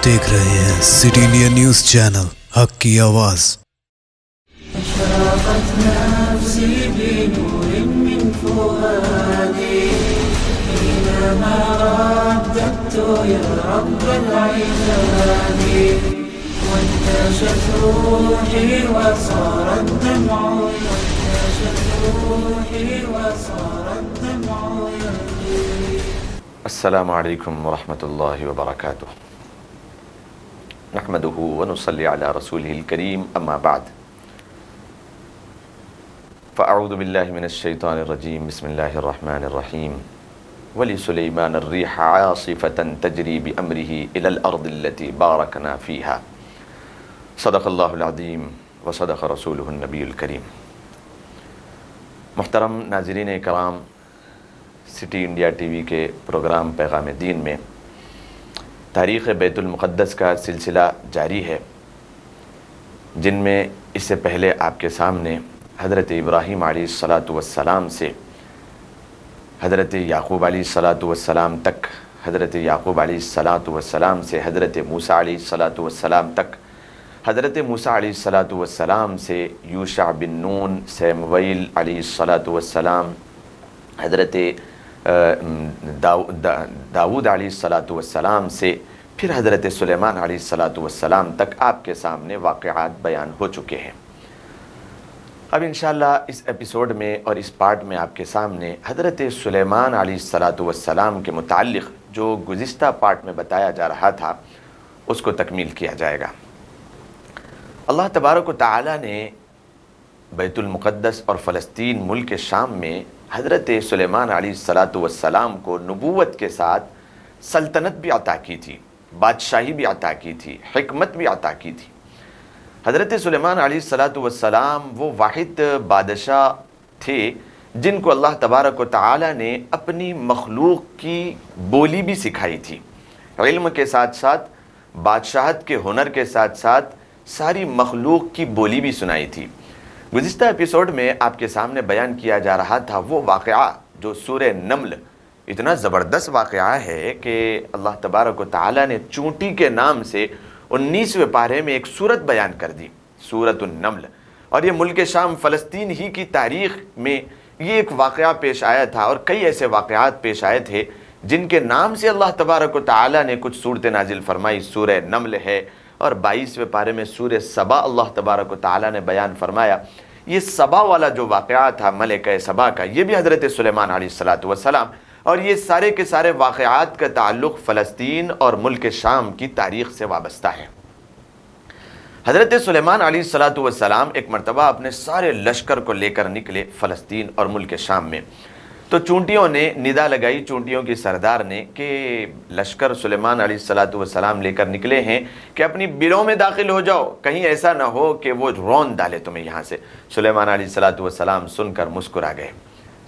آپ دیکھ رہے ہیں سٹی انڈیا نیوز چینل، حق کی آواز۔ اشرقت نفسي بنور من فؤادي حينما رددت يا رب العباد، وانتشت روحي وصار الدمع يجري. السلام علیکم ورحمۃ اللہ وبرکاتہ، نحمدہ ونصلی علی رسولہ الکریم، اما بعد، فاعوذ باللہ من الشیطان الرجیم، بسم اللہ الرحمن الرحیم، وَلِسُلَيْمَانَ الرِّيحَ عَاصِفَةً تَجْرِي بِأَمْرِهِ إِلَى الْأَرْضِ الَّتِي بَارَكْنَا فِيهَا، صدق اللہ العظیم وصدق رسولہ النبی الکریم۔ محترم ناظرین کرام، سٹی انڈیا ٹی وی کے پروگرام پیغام دین میں تاریخ بیت المقدس کا سلسلہ جاری ہے، جن میں اس سے پہلے آپ کے سامنے حضرت ابراہیم علیہ السلام سے حضرت یعقوب علیہ السلام تک، حضرت یعقوب علیہ السلام سے حضرت موسیٰ علیہ السلام تک، حضرت موسیٰ علیہ السلام سے یوشع بن نون سیموئیل علیہ السلام، حضرت داؤد علیہ السلام سے پھر حضرت سلیمان علیہ السلام تک آپ کے سامنے واقعات بیان ہو چکے ہیں۔ اب انشاءاللہ اس ایپیسوڈ میں اور اس پارٹ میں آپ کے سامنے حضرت سلیمان علیہ السلام کے متعلق جو گزشتہ پارٹ میں بتایا جا رہا تھا اس کو تکمیل کیا جائے گا۔ اللہ تبارک و تعالی نے بیت المقدس اور فلسطین ملک شام میں حضرت سلیمان علیہ السلام کو نبوت کے ساتھ سلطنت بھی عطا کی تھی، بادشاہی بھی عطا کی تھی، حکمت بھی عطا کی تھی۔ حضرت سلیمان علیہ السلام وہ واحد بادشاہ تھے جن کو اللہ تبارک و تعالی نے اپنی مخلوق کی بولی بھی سکھائی تھی، علم کے ساتھ ساتھ، بادشاہت کے ہنر کے ساتھ ساتھ ساری مخلوق کی بولی بھی سنائی تھی۔ گزشتہ ایپیسوڈ میں آپ کے سامنے بیان کیا جا رہا تھا وہ واقعہ جو سورہ نمل، اتنا زبردست واقعہ ہے کہ اللہ تبارک و تعالی نے چونٹی کے نام سے 19ویں پارے میں ایک سورت بیان کر دی، سورۃ النمل، اور یہ ملک شام فلسطین ہی کی تاریخ میں یہ ایک واقعہ پیش آیا تھا، اور کئی ایسے واقعات پیش آئے تھے جن کے نام سے اللہ تبارک و تعالی نے کچھ صورتیں نازل فرمائی۔ سورہ نمل ہے، اور 22ویں پارے میں سورہ سبا اللہ تبارک و تعالی نے بیان فرمایا۔ یہ سبا والا جو واقعہ تھا ملکہ سبا کا، یہ بھی حضرت سلیمان علیہ السلام، اور یہ سارے کے سارے واقعات کا تعلق فلسطین اور ملک شام کی تاریخ سے وابستہ ہے۔ حضرت سلیمان علیہ السلام ایک مرتبہ اپنے سارے لشکر کو لے کر نکلے فلسطین اور ملک شام میں، تو چونٹیوں نے ندا لگائی، چونٹیوں کی سردار نے، کہ لشکر سلیمان علیہ السلام لے کر نکلے ہیں کہ اپنی بلوں میں داخل ہو جاؤ، کہیں ایسا نہ ہو کہ وہ رون ڈالے تمہیں یہاں سے۔ سلیمان علیہ السلام سن کر مسکرا گئے،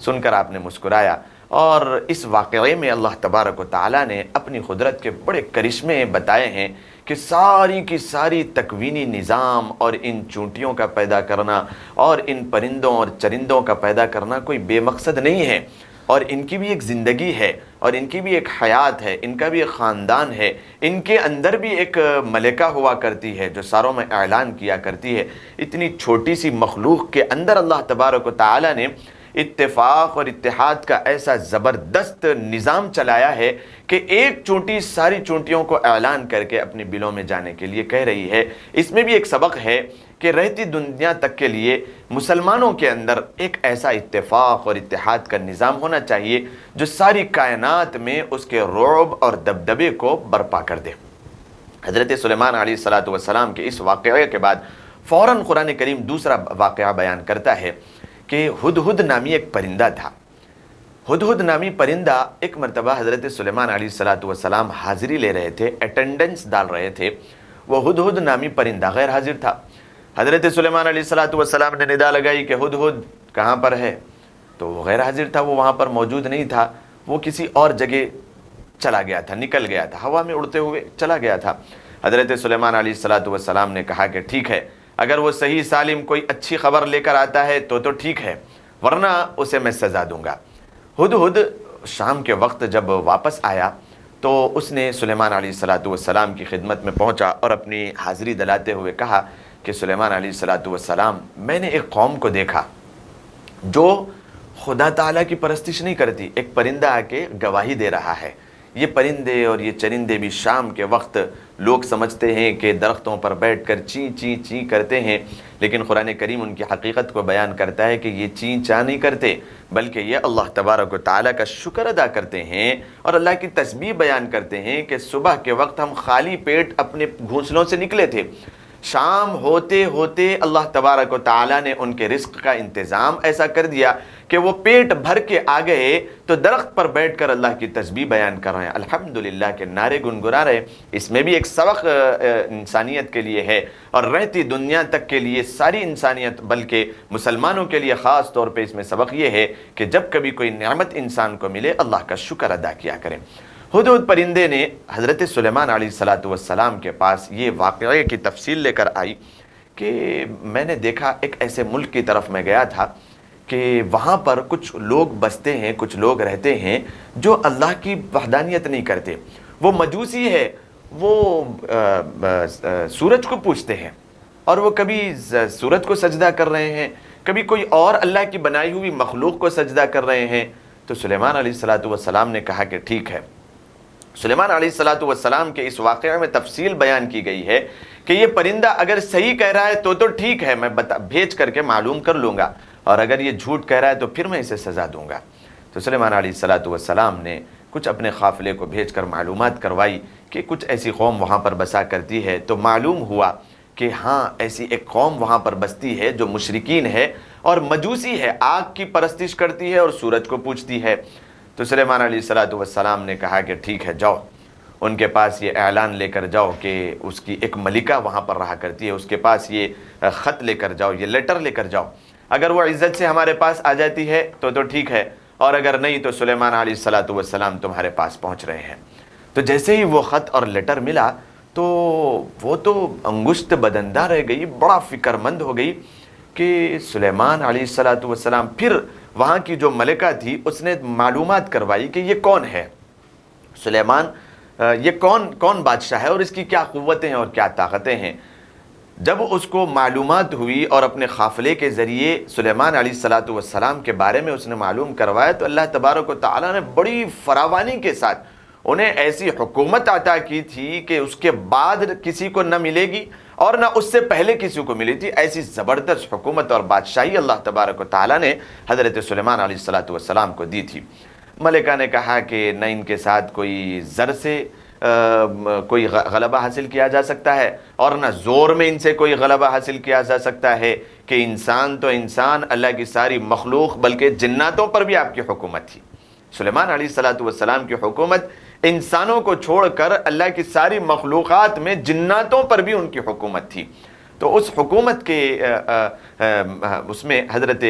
سن کر آپ نے مسکرایا، اور اس واقعے میں اللہ تبارک و تعالیٰ نے اپنی قدرت کے بڑے کرشمے بتائے ہیں کہ ساری کی ساری تکوینی نظام اور ان چونٹیوں کا پیدا کرنا اور ان پرندوں اور چرندوں کا پیدا کرنا کوئی بے مقصد نہیں ہے، اور ان کی بھی ایک زندگی ہے، اور ان کی بھی ایک حیات ہے، ان کا بھی ایک خاندان ہے، ان کے اندر بھی ایک ملکہ ہوا کرتی ہے جو ساروں میں اعلان کیا کرتی ہے۔ اتنی چھوٹی سی مخلوق کے اندر اللہ تبارک و تعالیٰ نے اتفاق اور اتحاد کا ایسا زبردست نظام چلایا ہے کہ ایک چونٹی ساری چونٹیوں کو اعلان کر کے اپنی بلوں میں جانے کے لیے کہہ رہی ہے۔ اس میں بھی ایک سبق ہے کہ رہتی دنیا تک کے لیے مسلمانوں کے اندر ایک ایسا اتفاق اور اتحاد کا نظام ہونا چاہیے جو ساری کائنات میں اس کے رعب اور دبدبے کو برپا کر دے۔ حضرت سلیمان علیہ السلام کے اس واقعے کے بعد فوراً قرآن کریم دوسرا واقعہ بیان کرتا ہے کہ ہدہد نامی ایک پرندہ تھا۔ ہدہد نامی پرندہ ایک مرتبہ حضرت سلیمان علیہ السلام حاضری لے رہے تھے، اٹینڈنس ڈال رہے تھے، وہ ہدہد نامی پرندہ غیر حاضر تھا۔ حضرت سلیمان علیہ السلام نے ندا لگائی کہ ہدہد کہاں پر ہے، تو وہ غیر حاضر تھا، وہ وہاں پر موجود نہیں تھا، وہ کسی اور جگہ چلا گیا تھا، نکل گیا تھا، ہوا میں اڑتے ہوئے چلا گیا تھا۔ حضرت سلیمان علیہ السلام نے کہا کہ ٹھیک ہے، اگر وہ صحیح سالم کوئی اچھی خبر لے کر آتا ہے تو ٹھیک ہے، ورنہ اسے میں سزا دوں گا۔ ہدہد شام کے وقت جب واپس آیا تو اس نے سلیمان علیہ الصلاۃ والسلام کی خدمت میں پہنچا اور اپنی حاضری دلاتے ہوئے کہا کہ سلیمان علیہ الصلاۃ والسلام، میں نے ایک قوم کو دیکھا جو خدا تعالیٰ کی پرستش نہیں کرتی۔ ایک پرندہ آ کے گواہی دے رہا ہے۔ یہ پرندے اور یہ چرندے بھی شام کے وقت لوگ سمجھتے ہیں کہ درختوں پر بیٹھ کر چیں چیں چیں کرتے ہیں، لیکن قرآن کریم ان کی حقیقت کو بیان کرتا ہے کہ یہ چیں چاں نہیں کرتے، بلکہ یہ اللہ تبارک و تعالیٰ کا شکر ادا کرتے ہیں اور اللہ کی تسبیح بیان کرتے ہیں کہ صبح کے وقت ہم خالی پیٹ اپنے گھونسلوں سے نکلے تھے، شام ہوتے ہوتے اللہ تبارک و تعالیٰ نے ان کے رزق کا انتظام ایسا کر دیا کہ وہ پیٹ بھر کے آ گئے تو درخت پر بیٹھ کر اللہ کی تسبیح بیان کر رہے ہیں، الحمدللہ کے نعرے گنگنا رہے۔ اس میں بھی ایک سبق انسانیت کے لیے ہے اور رہتی دنیا تک کے لیے، ساری انسانیت بلکہ مسلمانوں کے لیے خاص طور پہ اس میں سبق یہ ہے کہ جب کبھی کوئی نعمت انسان کو ملے اللہ کا شکر ادا کیا کریں۔ ہدہد پرندے نے حضرت سلیمان علیہ الصلاۃ والسلام کے پاس یہ واقعے کی تفصیل لے کر آئی کہ میں نے دیکھا ایک ایسے ملک کی طرف میں گیا تھا کہ وہاں پر کچھ لوگ بستے ہیں، کچھ لوگ رہتے ہیں جو اللہ کی وحدانیت نہیں کرتے، وہ مجوسی ہے، وہ سورج کو پوجتے ہیں اور وہ کبھی سورج کو سجدہ کر رہے ہیں، کبھی کوئی اور اللہ کی بنائی ہوئی مخلوق کو سجدہ کر رہے ہیں۔ تو سلیمان علیہ الصلاۃ والسلام نے کہا کہ ٹھیک ہے۔ سلیمان علیہ الصلاۃ والسلام کے اس واقعے میں تفصیل بیان کی گئی ہے کہ یہ پرندہ اگر صحیح کہہ رہا ہے تو ٹھیک ہے، میں بھیج کر کے معلوم کر لوں گا، اور اگر یہ جھوٹ کہہ رہا ہے تو پھر میں اسے سزا دوں گا۔ تو سلیمان علیہ الصلاۃ والسلام نے کچھ اپنے قافلے کو بھیج کر معلومات کروائی کہ کچھ ایسی قوم وہاں پر بسا کرتی ہے، تو معلوم ہوا کہ ہاں ایسی ایک قوم وہاں پر بستی ہے جو مشرکین ہے اور مجوسی ہے، آگ کی پرستش کرتی ہے اور سورج کو پوجتی ہے۔ تو سلیمان علیہ الصلاۃ والسلام نے کہا کہ ٹھیک ہے، جاؤ ان کے پاس یہ اعلان لے کر جاؤ کہ اس کی ایک ملکہ وہاں پر رہا کرتی ہے، اس کے پاس یہ خط لے کر جاؤ، یہ لیٹر لے کر جاؤ، اگر وہ عزت سے ہمارے پاس آ جاتی ہے تو ٹھیک ہے، اور اگر نہیں تو سلیمان علیہ الصلاۃ والسلام تمہارے پاس پہنچ رہے ہیں۔ تو جیسے ہی وہ خط اور لیٹر ملا تو وہ تو انگشت بدندہ رہ گئی، بڑا فکر مند ہو گئی کہ سلیمان علیہ الصلاۃ والسلام، پھر وہاں کی جو ملکہ تھی اس نے معلومات کروائی کہ یہ کون ہے سلیمان، یہ کون بادشاہ ہے اور اس کی کیا قوتیں ہیں اور کیا طاقتیں ہیں۔ جب اس کو معلومات ہوئی اور اپنے قافلے کے ذریعے سلیمان علیہ الصلاۃ والسلام کے بارے میں اس نے معلوم کروایا تو اللہ تبارک و تعالیٰ نے بڑی فراوانی کے ساتھ انہیں ایسی حکومت عطا کی تھی کہ اس کے بعد کسی کو نہ ملے گی اور نہ اس سے پہلے کسی کو ملی تھی، ایسی زبردست حکومت اور بادشاہی اللہ تبارک و تعالیٰ نے حضرت سلیمان علیہ الصلاۃ والسلام کو دی تھی۔ ملکہ نے کہا کہ نہ ان کے ساتھ کوئی زر سے کوئی غلبہ حاصل کیا جا سکتا ہے اور نہ زور میں ان سے کوئی غلبہ حاصل کیا جا سکتا ہے، کہ انسان تو انسان، اللہ کی ساری مخلوق، بلکہ جناتوں پر بھی آپ کی حکومت تھی۔ سلیمان علیہ الصلاۃ والسلام کی حکومت انسانوں کو چھوڑ کر اللہ کی ساری مخلوقات میں جناتوں پر بھی ان کی حکومت تھی۔ تو اس حکومت کے اس میں حضرت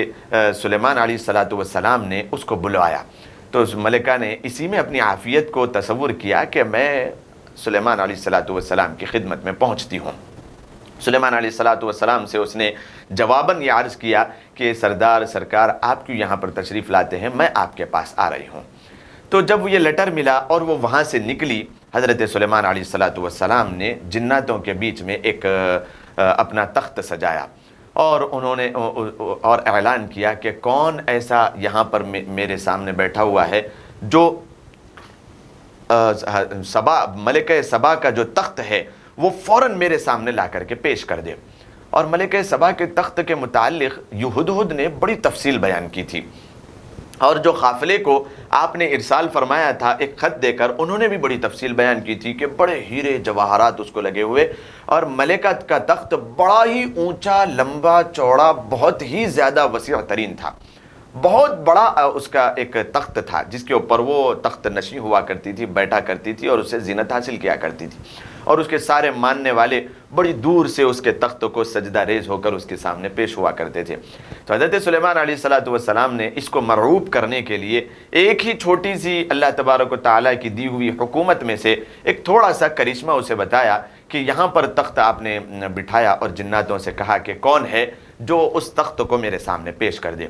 سلیمان علیہ الصلاۃ والسلام نے اس کو بلوایا، تو اس ملکہ نے اسی میں اپنی عافیت کو تصور کیا کہ میں سلیمان علیہ الصلاۃ والسلام کی خدمت میں پہنچتی ہوں۔ سلیمان علیہ الصلاۃ والسلام سے اس نے جواباً یہ عرض کیا کہ سردار سرکار آپ کیوں یہاں پر تشریف لاتے ہیں، میں آپ کے پاس آ رہی ہوں۔ تو جب یہ لیٹر ملا اور وہ وہاں سے نکلی، حضرت سلیمان علیہ الصلاۃ والسلام نے جناتوں کے بیچ میں ایک اپنا تخت سجایا اور انہوں نے اور اعلان کیا کہ کون ایسا یہاں پر میرے سامنے بیٹھا ہوا ہے جو سبا، ملکہ سبا کا جو تخت ہے وہ فوراً میرے سامنے لا کر کے پیش کر دے۔ اور ملکہ سبا کے تخت کے متعلق ہدہد نے بڑی تفصیل بیان کی تھی، اور جو قافلے کو آپ نے ارسال فرمایا تھا ایک خط دے کر، انہوں نے بھی بڑی تفصیل بیان کی تھی کہ بڑے ہیرے جواہرات اس کو لگے ہوئے، اور ملکہ کا تخت بڑا ہی اونچا، لمبا چوڑا، بہت ہی زیادہ وسیع ترین تھا، بہت بڑا اس کا ایک تخت تھا جس کے اوپر وہ تخت نشیں ہوا کرتی تھی، بیٹھا کرتی تھی اور اسے زینت حاصل کیا کرتی تھی، اور اس کے سارے ماننے والے بڑی دور سے اس کے تخت کو سجدہ ریز ہو کر اس کے سامنے پیش ہوا کرتے تھے۔ تو حضرت سلیمان علیہ الصلاۃ والسلام نے اس کو مرعوب کرنے کے لیے ایک ہی چھوٹی سی اللہ تبارک و تعالیٰ کی دی ہوئی حکومت میں سے ایک تھوڑا سا کرشمہ اسے بتایا کہ یہاں پر تخت آپ نے بٹھایا اور جناتوں سے کہا کہ کون ہے جو اس تخت کو میرے سامنے پیش کر دے۔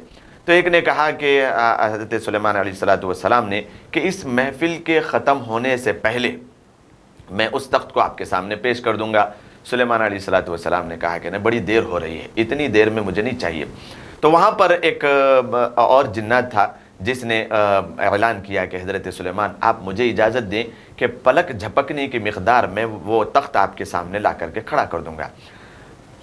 تو ایک نے کہا کہ حضرت سلیمان علیہ السلام نے کہ اس محفل کے ختم ہونے سے پہلے میں اس تخت کو آپ کے سامنے پیش کر دوں گا۔ سلیمان علیہ السلام نے کہا کہ نہیں، بڑی دیر ہو رہی ہے، اتنی دیر میں مجھے نہیں چاہیے۔ تو وہاں پر ایک اور جنات تھا جس نے اعلان کیا کہ حضرت سلیمان آپ مجھے اجازت دیں کہ پلک جھپکنے کی مقدار میں وہ تخت آپ کے سامنے لا کر کے کھڑا کر دوں گا۔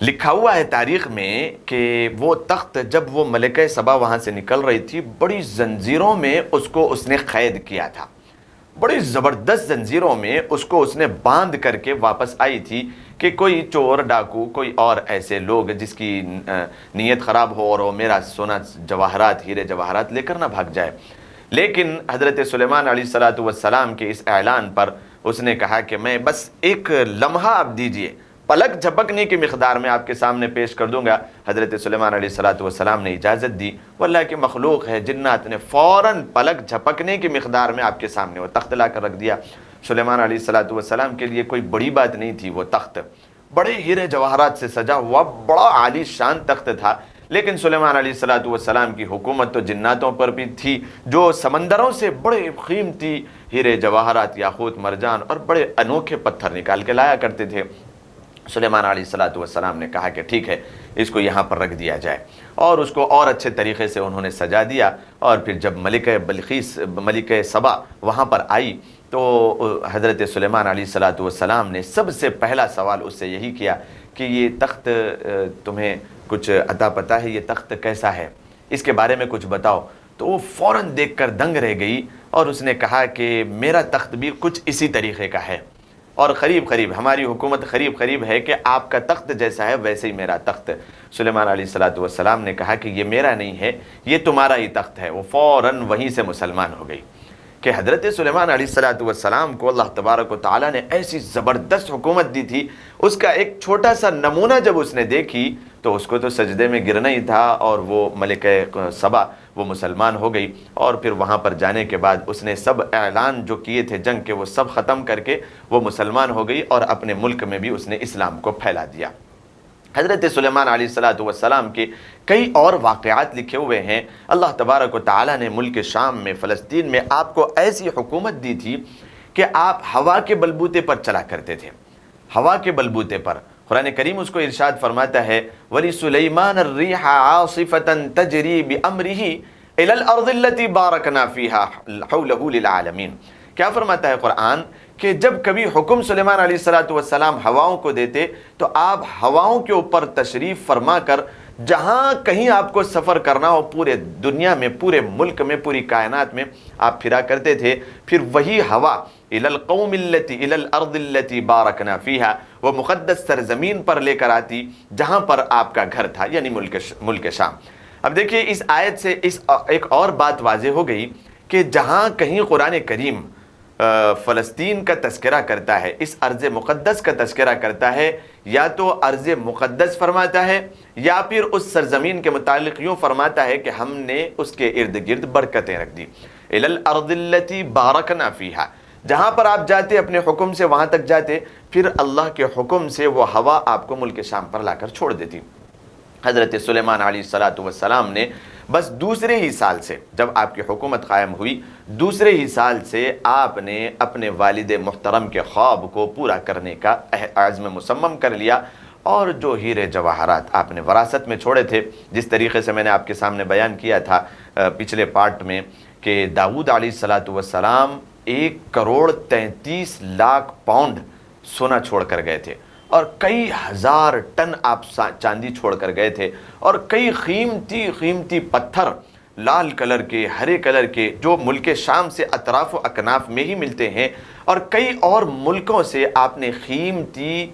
لکھا ہوا ہے تاریخ میں کہ وہ تخت جب وہ ملکہ سبا وہاں سے نکل رہی تھی، بڑی زنجیروں میں اس نے قید کیا تھا، بڑی زبردست زنجیروں میں اس نے باندھ کر کے واپس آئی تھی کہ کوئی چور ڈاکو، کوئی اور ایسے لوگ جس کی نیت خراب ہو اور وہ میرا سونا جواہرات، ہیرے جواہرات لے کر نہ بھاگ جائے۔ لیکن حضرت سلیمان علیہ السلام کے اس اعلان پر اس نے کہا کہ میں بس ایک لمحہ آپ دیجئے، پلک جھپکنے کی مقدار میں آپ کے سامنے پیش کر دوں گا۔ حضرت سلیمان علیہ السلام نے اجازت دی، وہ اللہ کی مخلوق ہے، جنات نے فوراً پلک جھپکنے کی مقدار میں آپ کے سامنے وہ تخت لا کر رکھ دیا۔ سلیمان علیہ السلام کے لیے کوئی بڑی بات نہیں تھی، وہ تخت بڑے ہیرے جواہرات سے سجا ہوا بڑا عالی شان تخت تھا، لیکن سلیمان علیہ السلام کی حکومت تو جناتوں پر بھی تھی جو سمندروں سے بڑے قیمتی ہیرے جواہرات، یاقوت، مرجان اور بڑے انوکھے پتھر نکال کے لایا کرتے تھے۔ سلیمان علیہ السلام نے کہا کہ ٹھیک ہے، اس کو یہاں پر رکھ دیا جائے، اور اس کو اور اچھے طریقے سے انہوں نے سجا دیا۔ اور پھر جب ملکہ سبا وہاں پر آئی تو حضرت سلیمان علیہ السلام نے سب سے پہلا سوال اس سے یہی کیا کہ یہ تخت تمہیں کچھ عطا پتہ ہے، یہ تخت کیسا ہے، اس کے بارے میں کچھ بتاؤ۔ تو وہ فوراً دیکھ کر دنگ رہ گئی اور اس نے کہا کہ میرا تخت بھی کچھ اسی طریقے کا ہے، اور قریب ہماری حکومت قریب ہے کہ آپ کا تخت جیسا ہے ویسے ہی میرا تخت۔ سلیمان علیہ السلام نے کہا کہ یہ میرا نہیں ہے، یہ تمہارا ہی تخت ہے۔ وہ فوراً وہیں سے مسلمان ہو گئی کہ حضرت سلیمان علیہ السلام کو اللہ تبارک و تعالیٰ نے ایسی زبردست حکومت دی تھی، اس کا ایک چھوٹا سا نمونہ جب اس نے دیکھی تو اس کو تو سجدے میں گرنا ہی تھا، اور وہ ملکہ سبا وہ مسلمان ہو گئی۔ اور پھر وہاں پر جانے کے بعد اس نے سب اعلان جو کیے تھے جنگ کے وہ سب ختم کر کے وہ مسلمان ہو گئی، اور اپنے ملک میں بھی اس نے اسلام کو پھیلا دیا۔ حضرت سلیمان علیہ السلام کے کئی اور واقعات لکھے ہوئے ہیں۔ اللہ تبارک و تعالیٰ نے ملک شام میں، فلسطین میں آپ کو ایسی حکومت دی تھی کہ آپ ہوا کے بلبوتے پر چلا کرتے تھے، ہوا کے بلبوتے پر۔ قرآن کریم اس کو ارشاد فرماتا ہے وَلِسُلَيْمَانَ الرِّيحَ عَاصِفَةً تَجْرِي بِأَمْرِهِ إِلَى الْأَرْضِ الَّتِي بَارَكْنَا فِيهَا حَوْلَهُ لِلْعَالَمِينَ۔ کیا فرماتا ہے قرآن کہ جب کبھی حکم سلیمان علیہ السلام ہواؤں کو دیتے تو آپ ہواؤں کے اوپر تشریف فرما کر جہاں کہیں آپ کو سفر کرنا ہو پورے دنیا میں، پورے ملک میں، پوری کائنات میں آپ پھرا کرتے تھے۔ پھر وہی ہوا إِلَى الْقَوْمِ الَّتِي إِلَى الْأَرْضِ الَّتِي بَارَكْنَا فِيهَا، وہ مقدس سرزمین پر لے کر آتی جہاں پر آپ کا گھر تھا، یعنی ملک شام۔ اب دیکھیے اس آیت سے ایک اور بات واضح ہو گئی کہ جہاں کہیں قرآن کریم فلسطین کا تذکرہ کرتا ہے، اس ارض مقدس کا تذکرہ کرتا ہے، یا تو ارض مقدس فرماتا ہے یا پھر اس سرزمین کے متعلق یوں فرماتا ہے کہ ہم نے اس کے ارد گرد برکتیں رکھ دی۔ إِلَى الْأَرْضِ الَّتِي بَارَكْنَا فِيهَا، جہاں پر آپ جاتے اپنے حکم سے وہاں تک جاتے، پھر اللہ کے حکم سے وہ ہوا آپ کو ملک شام پر لا کر چھوڑ دیتی۔ حضرت سلیمان علیہ السلام نے بس دوسرے ہی سال سے، جب آپ کی حکومت قائم ہوئی، دوسرے ہی سال سے آپ نے اپنے والد محترم کے خواب کو پورا کرنے کا عزم مصمم کر لیا، اور جو ہیرے جواہرات آپ نے وراثت میں چھوڑے تھے، جس طریقے سے میں نے آپ کے سامنے بیان کیا تھا پچھلے پارٹ میں کہ داؤد علیہ السلام 1,33,00,000 پاؤنڈ سونا چھوڑ کر گئے تھے، اور کئی ہزار ٹن آپ چاندی چھوڑ کر گئے تھے، اور کئی قیمتی پتھر لال کلر کے، ہرے کلر کے، جو ملک شام سے اطراف و اکناف میں ہی ملتے ہیں، اور کئی اور ملکوں سے آپ نے قیمتی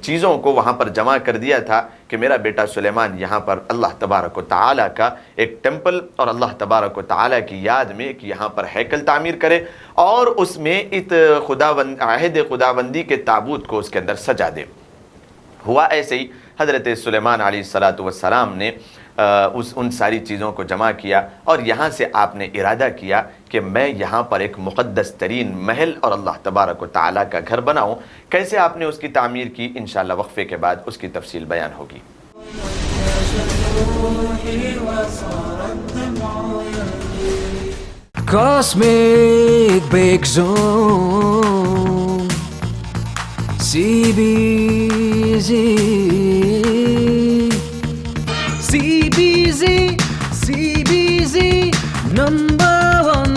چیزوں کو وہاں پر جمع کر دیا تھا کہ میرا بیٹا سلیمان یہاں پر اللہ تبارک و تعالیٰ کا ایک ٹیمپل اور اللہ تبارک و تعالیٰ کی یاد میں ایک یہاں پر ہیکل تعمیر کرے، اور اس میں عہد خداوندی کے تابوت کو اس کے اندر سجا دے۔ ہوا ایسے ہی، حضرت سلیمان علیہ السلام نے ان ساری چیزوں کو جمع کیا، اور یہاں سے آپ نے ارادہ کیا کہ میں یہاں پر ایک مقدس ترین محل اور اللہ تبارک و تعالیٰ کا گھر بناؤں۔ کیسے آپ نے اس کی تعمیر کی، انشاءاللہ وقفے کے بعد اس کی تفصیل بیان ہوگی۔ روحي وصار الدمع يبكي. Cosmic Big Zone CBZ CBZ CBZ number one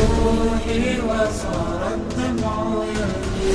روحي وصار الدمع يبكي.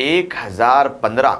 1015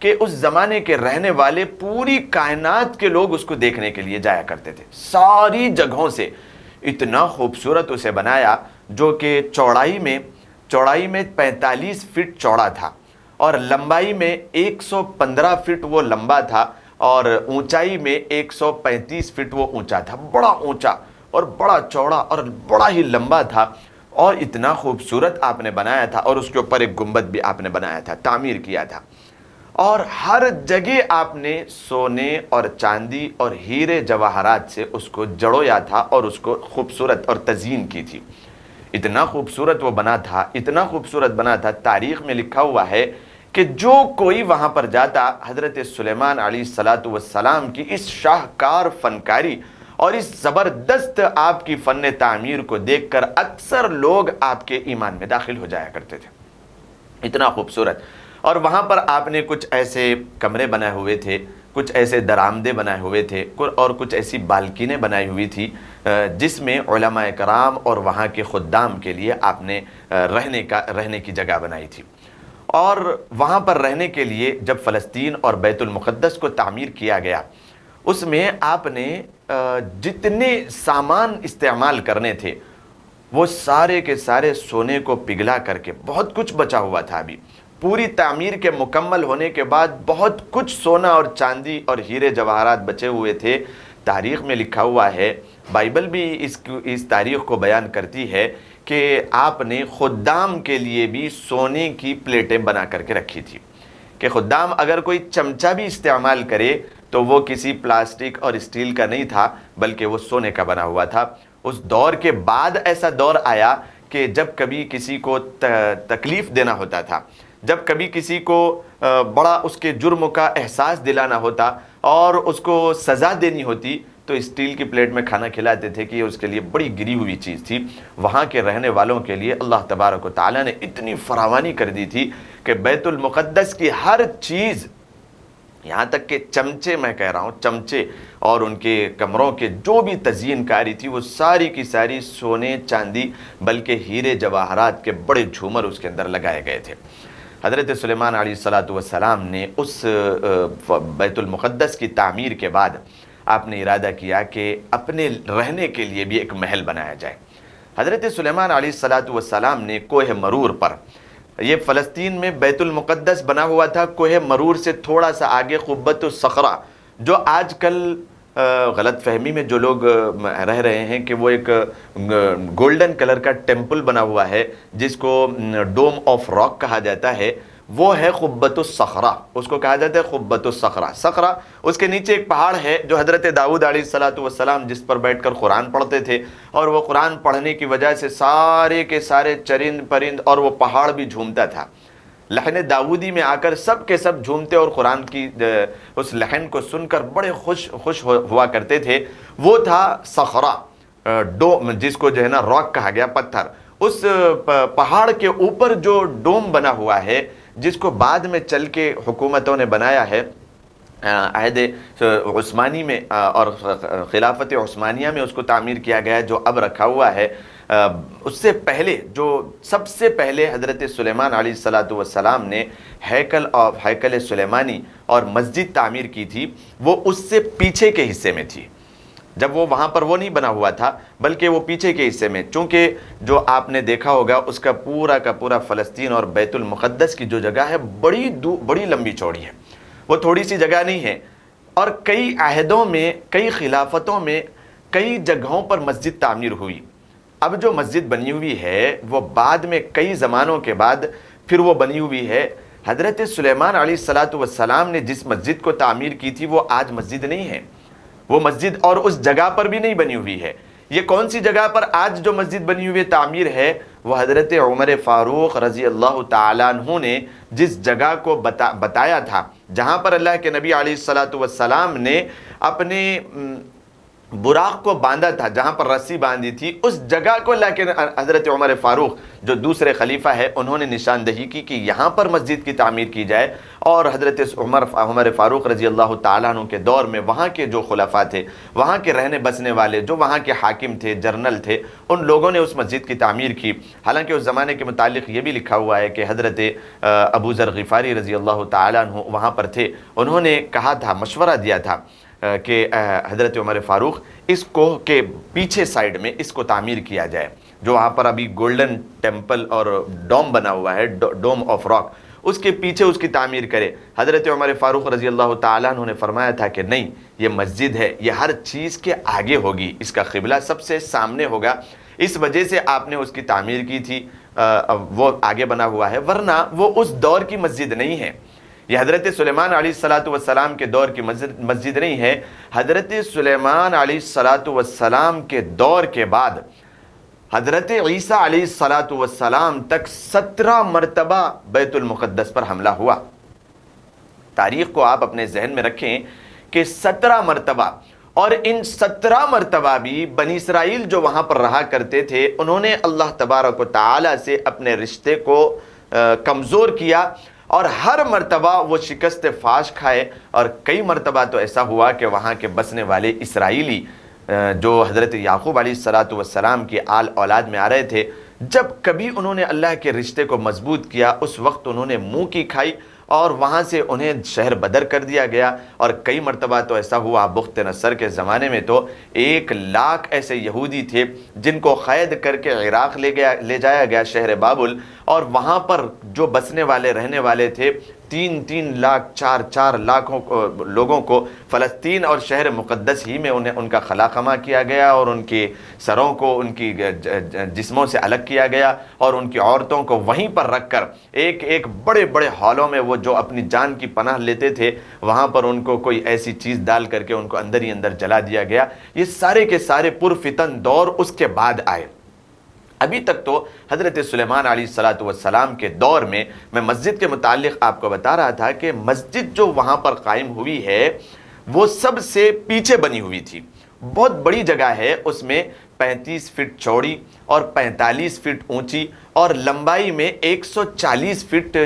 کہ اس زمانے کے رہنے والے پوری کائنات کے لوگ اس کو دیکھنے کے لیے جایا کرتے تھے، ساری جگہوں سے۔ اتنا خوبصورت اسے بنایا جو کہ چوڑائی میں 45 فٹ چوڑا تھا، اور لمبائی میں 115 فٹ وہ لمبا تھا، اور اونچائی میں 135 فٹ وہ اونچا تھا۔ بڑا اونچا اور بڑا چوڑا اور بڑا ہی لمبا تھا، اور اتنا خوبصورت آپ نے بنایا تھا، اور اس کے اوپر ایک گنبد بھی آپ نے بنایا تھا، تعمیر کیا تھا، اور ہر جگہ آپ نے سونے اور چاندی اور ہیرے جواہرات سے اس کو جڑویا تھا اور اس کو خوبصورت اور تزئین کی تھی۔ اتنا خوبصورت وہ بنا تھا، اتنا خوبصورت بنا تھا، تاریخ میں لکھا ہوا ہے کہ جو کوئی وہاں پر جاتا حضرت سلیمان علیہ السلام کی اس شاہکار فنکاری اور اس زبردست آپ کی فن تعمیر کو دیکھ کر اکثر لوگ آپ کے ایمان میں داخل ہو جایا کرتے تھے، اتنا خوبصورت۔ اور وہاں پر آپ نے کچھ ایسے کمرے بنائے ہوئے تھے، کچھ ایسے درآمدے بنائے ہوئے تھے، اور کچھ ایسی بالکنیں بنائی ہوئی تھی جس میں علماء کرام اور وہاں کے خدام کے لیے آپ نے رہنے کی جگہ بنائی تھی۔ اور وہاں پر رہنے کے لیے جب فلسطین اور بیت المقدس کو تعمیر کیا گیا، اس میں آپ نے جتنے سامان استعمال کرنے تھے وہ سارے کے سارے سونے کو پگھلا کر کے، بہت کچھ بچا ہوا تھا ابھی، پوری تعمیر کے مکمل ہونے کے بعد بہت کچھ سونا اور چاندی اور ہیرے جواہرات بچے ہوئے تھے۔ تاریخ میں لکھا ہوا ہے، بائبل بھی اس تاریخ کو بیان کرتی ہے کہ آپ نے خدام کے لیے بھی سونے کی پلیٹیں بنا کر کے رکھی تھی، کہ خدام اگر کوئی چمچہ بھی استعمال کرے تو وہ کسی پلاسٹک اور اسٹیل کا نہیں تھا، بلکہ وہ سونے کا بنا ہوا تھا۔ اس دور کے بعد ایسا دور آیا کہ جب کبھی کسی کو تکلیف دینا ہوتا تھا، جب کبھی کسی کو بڑا اس کے جرم کا احساس دلانا ہوتا اور اس کو سزا دینی ہوتی، تو اسٹیل کی پلیٹ میں کھانا کھلاتے تھے کہ اس کے لیے بڑی گری ہوئی چیز تھی۔ وہاں کے رہنے والوں کے لیے اللہ تبارک و تعالیٰ نے اتنی فراوانی کر دی تھی کہ بیت المقدس کی ہر چیز، یہاں تک کہ چمچے، میں کہہ رہا ہوں چمچے اور ان کے کمروں کے جو بھی تزئین کاری تھی، وہ ساری کی ساری سونے چاندی بلکہ ہیرے جواہرات کے بڑے جھومر اس کے اندر لگائے گئے تھے۔ حضرت سلیمان علیہ السلام نے اس بیت المقدس کی تعمیر کے بعد آپ نے ارادہ کیا کہ اپنے رہنے کے لیے بھی ایک محل بنایا جائے۔ حضرت سلیمان علیہ السلام نے کوہ مرور پر، یہ فلسطین میں بیت المقدس بنا ہوا تھا، کوہ مرور سے تھوڑا سا آگے قبۃ الصخرہ، جو آج کل غلط فہمی میں جو لوگ رہ رہے ہیں کہ وہ ایک گولڈن کلر کا ٹیمپل بنا ہوا ہے جس کو ڈوم آف راک کہا جاتا ہے، وہ ہے قبۃ الصخرہ، اس کو کہا جاتا ہے قبۃ الصخرہ۔ صخرہ، اس کے نیچے ایک پہاڑ ہے جو حضرت داؤد علیہ السلام جس پر بیٹھ کر قرآن پڑھتے تھے، اور وہ قرآن پڑھنے کی وجہ سے سارے کے سارے چرند پرند اور وہ پہاڑ بھی جھومتا تھا۔ لحن داودی میں آ کر سب کے سب جھومتے اور قرآن کی اس لحن کو سن کر بڑے خوش ہوا کرتے تھے۔ وہ تھا صخرہ، ڈوم، جس کو جو ہے نا راک کہا گیا، پتھر۔ اس پہاڑ کے اوپر جو ڈوم بنا ہوا ہے، جس کو بعد میں چل کے حکومتوں نے بنایا ہے، عہد عثمانی میں اور خلافت عثمانیہ میں اس کو تعمیر کیا گیا ہے، جو اب رکھا ہوا ہے۔ اس سے پہلے جو سب سے پہلے حضرت سلیمان علیہ السلام نے ہیکل سلیمانی اور مسجد تعمیر کی تھی، وہ اس سے پیچھے کے حصے میں تھی، جب وہ وہاں پر وہ نہیں بنا ہوا تھا بلکہ وہ پیچھے کے حصے میں، چونکہ جو آپ نے دیکھا ہوگا اس کا پورا فلسطین اور بیت المقدس کی جو جگہ ہے بڑی لمبی چوڑی ہے، وہ تھوڑی سی جگہ نہیں ہے، اور کئی عہدوں میں، کئی خلافتوں میں، کئی جگہوں پر مسجد تعمیر ہوئی۔ اب جو مسجد بنی ہوئی ہے وہ بعد میں کئی زمانوں کے بعد پھر وہ بنی ہوئی ہے۔ حضرت سلیمان علیہ السلام نے جس مسجد کو تعمیر کی تھی وہ آج مسجد نہیں ہے، وہ مسجد اور اس جگہ پر بھی نہیں بنی ہوئی ہے۔ یہ کون سی جگہ پر آج جو مسجد بنی ہوئی تعمیر ہے؟ وہ حضرت عمر فاروق رضی اللہ تعالیٰ عنہ نے جس جگہ کو بتایا تھا، جہاں پر اللہ کے نبی علیہ السلام نے اپنے براق کو باندھا تھا، جہاں پر رسی باندھی تھی، اس جگہ کو لیکن حضرت عمر فاروق جو دوسرے خلیفہ ہے انہوں نے نشاندہی کی کہ یہاں پر مسجد کی تعمیر کی جائے، اور حضرت عمر فاروق رضی اللہ تعالیٰ عنہ کے دور میں وہاں کے جو خلفاء تھے، وہاں کے رہنے بسنے والے، جو وہاں کے حاکم تھے، جرنل تھے، ان لوگوں نے اس مسجد کی تعمیر کی۔ حالانکہ اس زمانے کے متعلق یہ بھی لکھا ہوا ہے کہ حضرت ابو ذر غفاری رضی اللہ تعالیٰ عنہ وہاں پر تھے، انہوں نے کہا تھا، مشورہ دیا تھا کہ حضرت عمر فاروق اس کوہ کے پیچھے سائیڈ میں اس کو تعمیر کیا جائے، جو وہاں پر ابھی گولڈن ٹیمپل اور ڈوم بنا ہوا ہے، ڈوم آف راک، اس کے پیچھے اس کی تعمیر کرے۔ حضرت عمر فاروق رضی اللہ تعالیٰ عنہ نے فرمایا تھا کہ نہیں، یہ مسجد ہے، یہ ہر چیز کے آگے ہوگی، اس کا قبلہ سب سے سامنے ہوگا، اس وجہ سے آپ نے اس کی تعمیر کی تھی، وہ آگے بنا ہوا ہے، ورنہ وہ اس دور کی مسجد نہیں ہے۔ یہ حضرت سلیمان علیہ السلام کے دور کی مسجد نہیں ہے۔ حضرت سلیمان علیہ السلام کے دور کے بعد حضرت عیسیٰ علیہ السلام تک 17 مرتبہ بیت المقدس پر حملہ ہوا۔ تاریخ کو آپ اپنے ذہن میں رکھیں کہ 17 مرتبہ، اور ان 17 مرتبہ بھی بنی اسرائیل جو وہاں پر رہا کرتے تھے انہوں نے اللہ تبارک و تعالی سے اپنے رشتے کو کمزور کیا، اور ہر مرتبہ وہ شکست فاش کھائے، اور کئی مرتبہ تو ایسا ہوا کہ وہاں کے بسنے والے اسرائیلی جو حضرت یعقوب علیہ السلام کی آل اولاد میں آ رہے تھے، جب کبھی انہوں نے اللہ کے رشتے کو مضبوط کیا اس وقت انہوں نے منہ کی کھائی، اور وہاں سے انہیں شہر بدر کر دیا گیا۔ اور کئی مرتبہ تو ایسا ہوا، بخت نصر کے زمانے میں تو 1 لاکھ ایسے یہودی تھے جن کو قید کر کے عراق لے جایا گیا، شہر بابل، اور وہاں پر جو بسنے والے رہنے والے تھے 3 لاکھ 4 لاکھوں لوگوں کو فلسطین اور شہر مقدس ہی میں ان کا خلا خما کیا گیا، اور ان کے سروں کو ان کی جسموں سے الگ کیا گیا، اور ان کی عورتوں کو وہیں پر رکھ کر ایک بڑے بڑے ہالوں میں، وہ جو اپنی جان کی پناہ لیتے تھے وہاں پر ان کو کوئی ایسی چیز ڈال کر کے ان کو اندر ہی اندر جلا دیا گیا۔ یہ سارے کے سارے پرفتن دور اس کے بعد آئے۔ ابھی تک تو حضرت سلیمان علیہ السلام کے دور میں مسجد کے متعلق آپ کو بتا رہا تھا کہ مسجد جو وہاں پر قائم ہوئی ہے وہ سب سے پیچھے بنی ہوئی تھی، بہت بڑی جگہ ہے، اس میں 35 فٹ چوڑی اور 45 فٹ اونچی، اور لمبائی میں 140 فٹ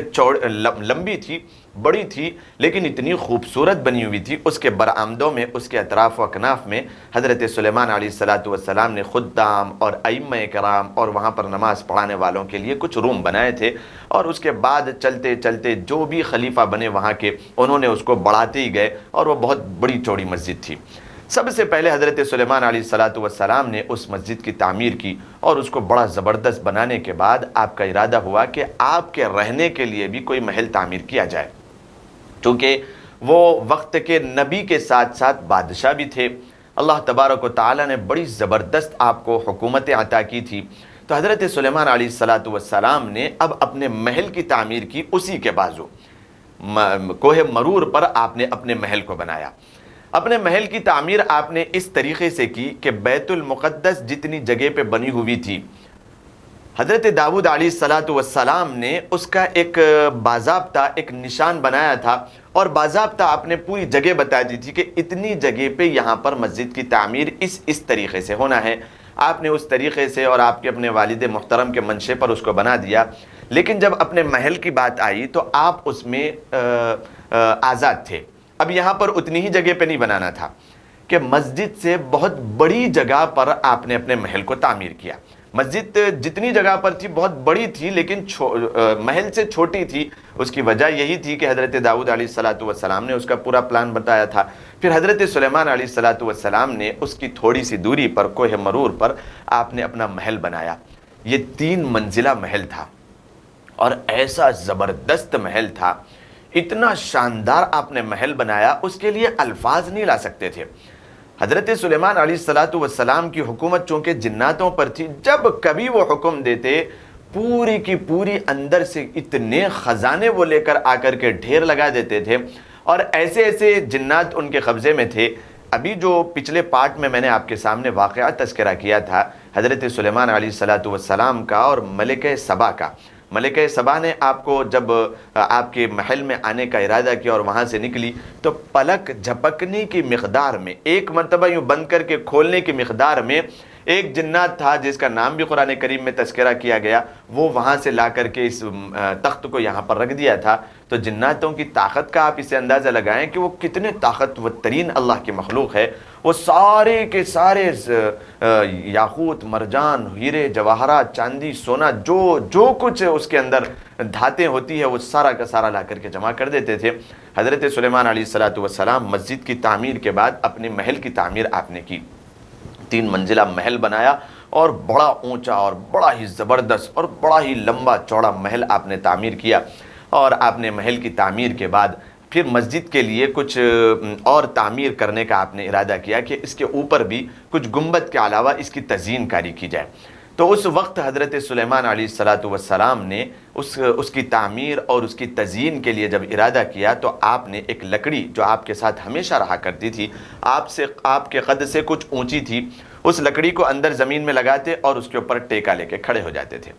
لمبی تھی، بڑی تھی، لیکن اتنی خوبصورت بنی ہوئی تھی۔ اس کے برآمدوں میں، اس کے اطراف و اکناف میں حضرت سلیمان علیہ السلام نے خدام اور ائمہ کرام اور وہاں پر نماز پڑھانے والوں کے لیے کچھ روم بنائے تھے، اور اس کے بعد چلتے چلتے جو بھی خلیفہ بنے وہاں کے انہوں نے اس کو بڑھاتے ہی گئے، اور وہ بہت بڑی چوڑی مسجد تھی۔ سب سے پہلے حضرت سلیمان علیہ السلام نے اس مسجد کی تعمیر کی، اور اس کو بڑا زبردست بنانے کے بعد آپ کا ارادہ ہوا کہ آپ کے رہنے کے لیے بھی کوئی محل تعمیر کیا جائے، چونکہ وہ وقت کے نبی کے ساتھ ساتھ بادشاہ بھی تھے، اللہ تبارک و تعالی نے بڑی زبردست آپ کو حکومت عطا کی تھی۔ تو حضرت سلیمان علیہ السلام نے اب اپنے محل کی تعمیر کی، اسی کے بازو کوہ مرور پر آپ نے اپنے محل کو بنایا۔ اپنے محل کی تعمیر آپ نے اس طریقے سے کی کہ بیت المقدس جتنی جگہ پہ بنی ہوئی تھی، حضرت داؤد علیہ السلام نے اس کا ایک باضابطہ ایک نشان بنایا تھا، اور باضابطہ آپ نے پوری جگہ بتا دی تھی کہ اتنی جگہ پہ یہاں پر مسجد کی تعمیر اس طریقے سے ہونا ہے۔ آپ نے اس طریقے سے اور آپ کے اپنے والد محترم کے منشے پر اس کو بنا دیا، لیکن جب اپنے محل کی بات آئی تو آپ اس میں آزاد تھے۔ اب یہاں پر اتنی ہی جگہ پہ نہیں بنانا تھا کہ مسجد سے بہت بڑی جگہ پر آپ نے اپنے محل کو تعمیر کیا۔ مسجد جتنی جگہ پر تھی بہت بڑی تھی، لیکن محل سے چھوٹی تھی۔ اس کی وجہ یہی تھی کہ حضرت داؤد علیہ السلام نے اس کا پورا پلان بتایا تھا۔ پھر حضرت سلیمان علیہ السلام نے اس کی تھوڑی سی دوری پر کوہ مرور پر آپ نے اپنا محل بنایا۔ یہ 3 منزلہ محل تھا، اور ایسا زبردست محل تھا، اتنا شاندار آپ نے محل بنایا، اس کے لیے الفاظ نہیں لا سکتے تھے۔ حضرت سلیمان علیہ السلام کی حکومت چونکہ جناتوں پر تھی، جب کبھی وہ حکم دیتے پوری کی پوری اندر سے اتنے خزانے وہ لے کر آ کر کے ڈھیر لگا دیتے تھے، اور ایسے ایسے جنات ان کے قبضے میں تھے۔ ابھی جو پچھلے پارٹ میں نے آپ کے سامنے واقعہ تذکرہ کیا تھا حضرت سلیمان علیہ السلام کا اور ملکہ سبا کا، ملکہ سبا نے آپ کو جب آپ کے محل میں آنے کا ارادہ کیا اور وہاں سے نکلی تو پلک جھپکنے کی مقدار میں، ایک مرتبہ یوں بند کر کے کھولنے کی مقدار میں، ایک جنات تھا جس کا نام بھی قرآن کریم میں تذکرہ کیا گیا، وہ وہاں سے لا کر کے اس تخت کو یہاں پر رکھ دیا تھا۔ تو جناتوں کی طاقت کا آپ اسے اندازہ لگائیں کہ وہ کتنے طاقتور ترین اللہ کی مخلوق ہے۔ وہ سارے کے سارے یاقوت، مرجان، ہیرے، جواہرات، چاندی، سونا، جو کچھ اس کے اندر دھاتیں ہوتی ہے وہ سارا کا سارا لا کر کے جمع کر دیتے تھے۔ حضرت سلیمان علیہ السلام مسجد کی تعمیر کے بعد اپنے محل کی تعمیر آپ نے کی، 3 منزلہ محل بنایا اور بڑا اونچا اور بڑا ہی زبردست اور بڑا ہی لمبا چوڑا محل آپ نے تعمیر کیا۔ اور آپ نے محل کی تعمیر کے بعد پھر مسجد کے لیے کچھ اور تعمیر کرنے کا آپ نے ارادہ کیا کہ اس کے اوپر بھی کچھ گنبد کے علاوہ اس کی تزئین کاری کی جائے۔ تو اس وقت حضرت سلیمان علیہ السلام نے اس کی تعمیر اور اس کی تزئین کے لیے جب ارادہ کیا تو آپ نے ایک لکڑی جو آپ کے ساتھ ہمیشہ رہا کرتی تھی، آپ کے قد سے کچھ اونچی تھی، اس لکڑی کو اندر زمین میں لگاتے اور اس کے اوپر ٹیکا لے کے کھڑے ہو جاتے تھے،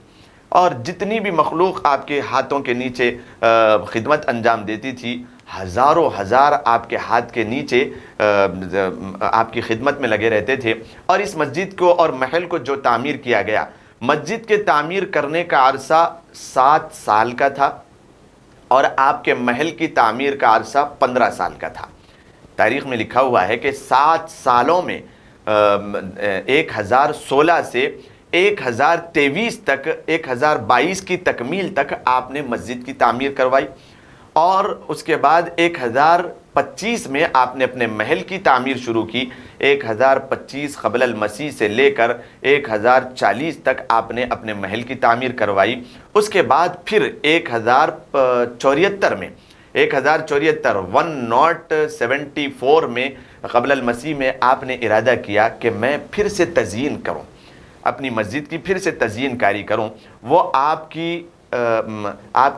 اور جتنی بھی مخلوق آپ کے ہاتھوں کے نیچے خدمت انجام دیتی تھی، ہزاروں ہزار آپ کے ہاتھ کے نیچے آپ کی خدمت میں لگے رہتے تھے۔ اور اس مسجد کو اور محل کو جو تعمیر کیا گیا، مسجد کے تعمیر کرنے کا عرصہ 7 سال کا تھا اور آپ کے محل کی تعمیر کا عرصہ 15 سال کا تھا۔ تاریخ میں لکھا ہوا ہے کہ 7 سالوں میں 1016 سے 1023 تک 1022 کی تکمیل تک آپ نے مسجد کی تعمیر کروائی، اور اس کے بعد 1025 میں آپ نے اپنے محل کی تعمیر شروع کی۔ 1025 قبل المسیح سے لے کر 1040 تک آپ نے اپنے محل کی تعمیر کروائی۔ اس کے بعد پھر 1074 میں 1074 میں قبل المسیح میں آپ نے ارادہ کیا کہ میں پھر سے تزئین کروں، اپنی مسجد کی پھر سے تزئین کاری کروں۔ وہ آپ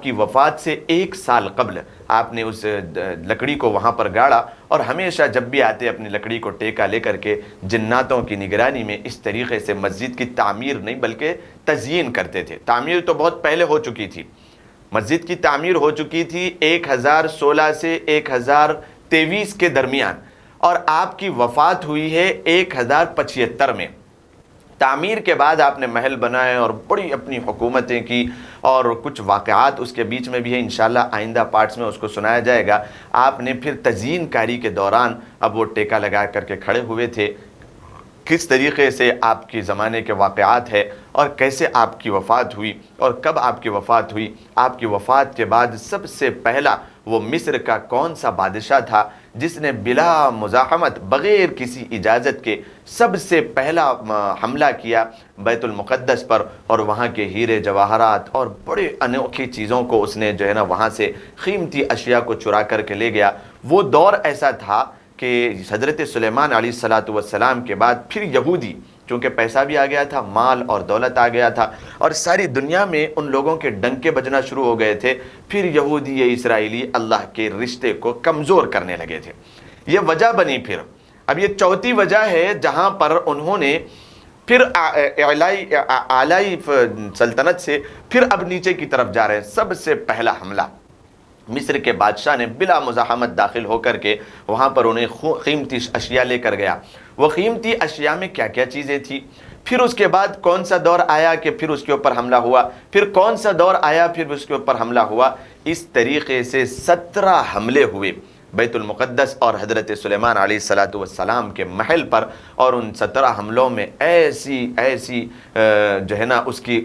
کی وفات سے 1 سال قبل آپ نے اس لکڑی کو وہاں پر گاڑا، اور ہمیشہ جب بھی آتے اپنی لکڑی کو ٹیکا لے کر کے جناتوں کی نگرانی میں اس طریقے سے مسجد کی تعمیر نہیں بلکہ تزئین کرتے تھے۔ تعمیر تو بہت پہلے ہو چکی تھی، مسجد کی تعمیر ہو چکی تھی 1016 سے 1023 کے درمیان، اور آپ کی وفات ہوئی ہے 1075 میں۔ تعمیر کے بعد آپ نے محل بنائے اور بڑی اپنی حکومتیں کی، اور کچھ واقعات اس کے بیچ میں بھی ہے، انشاءاللہ آئندہ پارٹس میں اس کو سنایا جائے گا۔ آپ نے پھر تزئین کاری کے دوران اب وہ ٹیکا لگا کر کے کھڑے ہوئے تھے، کس طریقے سے آپ کے زمانے کے واقعات ہے اور کیسے آپ کی وفات ہوئی اور کب آپ کی وفات ہوئی۔ آپ کی وفات کے بعد سب سے پہلا وہ مصر کا کون سا بادشاہ تھا جس نے بلا مزاحمت بغیر کسی اجازت کے سب سے پہلا حملہ کیا بیت المقدس پر، اور وہاں کے ہیرے جواہرات اور بڑے انوکھی چیزوں کو اس نے جو ہے نا وہاں سے قیمتی اشیاء کو چرا کر کے لے گیا۔ وہ دور ایسا تھا کہ حضرت سلیمان علیہ السلام کے بعد پھر یہودی، چونکہ پیسہ بھی آ گیا تھا، مال اور دولت آ گیا تھا، اور ساری دنیا میں ان لوگوں کے ڈنکے بجنا شروع ہو گئے تھے، پھر یہودی یا اسرائیلی اللہ کے رشتے کو کمزور کرنے لگے تھے۔ یہ وجہ بنی۔ پھر اب یہ چوتھی وجہ ہے جہاں پر انہوں نے پھر اعلی سلطنت سے پھر اب نیچے کی طرف جا رہے ہیں۔ سب سے پہلا حملہ مصر کے بادشاہ نے بلا مزاحمت داخل ہو کر کے وہاں پر انہیں قیمتی اشیاء لے کر گیا۔ وہ قیمتی اشیاء میں کیا کیا چیزیں تھیں، پھر اس کے بعد کون سا دور آیا کہ پھر اس کے اوپر حملہ ہوا، پھر کون سا دور آیا پھر اس کے اوپر حملہ ہوا، اس طریقے سے 17 حملے ہوئے بیت المقدس اور حضرت سلیمان علیہ السلام کے محل پر، اور ان 17 حملوں میں ایسی جو ہے نا اس کی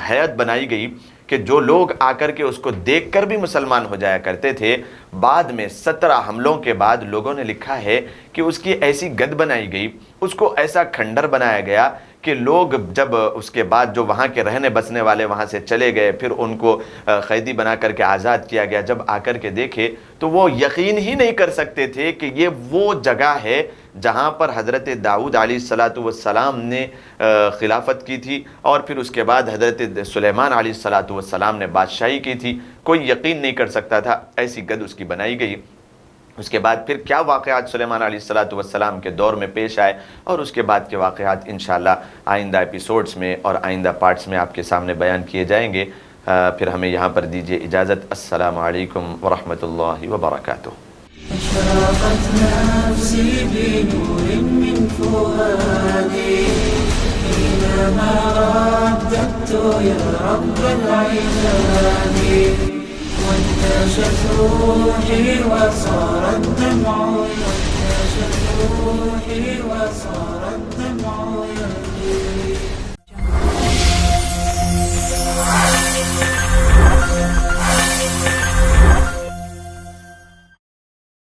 حیت بنائی گئی کہ جو لوگ آ کر کے اس کو دیکھ کر بھی مسلمان ہو جایا کرتے تھے۔ بعد میں 17 حملوں کے بعد لوگوں نے لکھا ہے کہ اس کی ایسی گد بنائی گئی، اس کو ایسا کھنڈر بنایا گیا کہ لوگ جب اس کے بعد جو وہاں کے رہنے بسنے والے وہاں سے چلے گئے، پھر ان کو قیدی بنا کر کے آزاد کیا گیا، جب آ کر کے دیکھے تو وہ یقین ہی نہیں کر سکتے تھے کہ یہ وہ جگہ ہے جہاں پر حضرت داؤد علیہ السلام نے خلافت کی تھی، اور پھر اس کے بعد حضرت سلیمان علیہ السلام نے بادشاہی کی تھی۔ کوئی یقین نہیں کر سکتا تھا، ایسی گد اس کی بنائی گئی۔ اس کے بعد پھر کیا واقعات سلیمان علیہ السلام کے دور میں پیش آئے، اور اس کے بعد کے واقعات انشاءاللہ آئندہ ایپیسوڈز میں اور آئندہ پارٹس میں آپ کے سامنے بیان کیے جائیں گے۔ پھر ہمیں یہاں پر دیجیے اجازت. السلام علیکم ورحمۃ اللہ وبرکاتہ. أشرقت نفسي بنور من فؤادي حينما رددت يا رب العباد وانتشت روحي وصار الدمع ينزل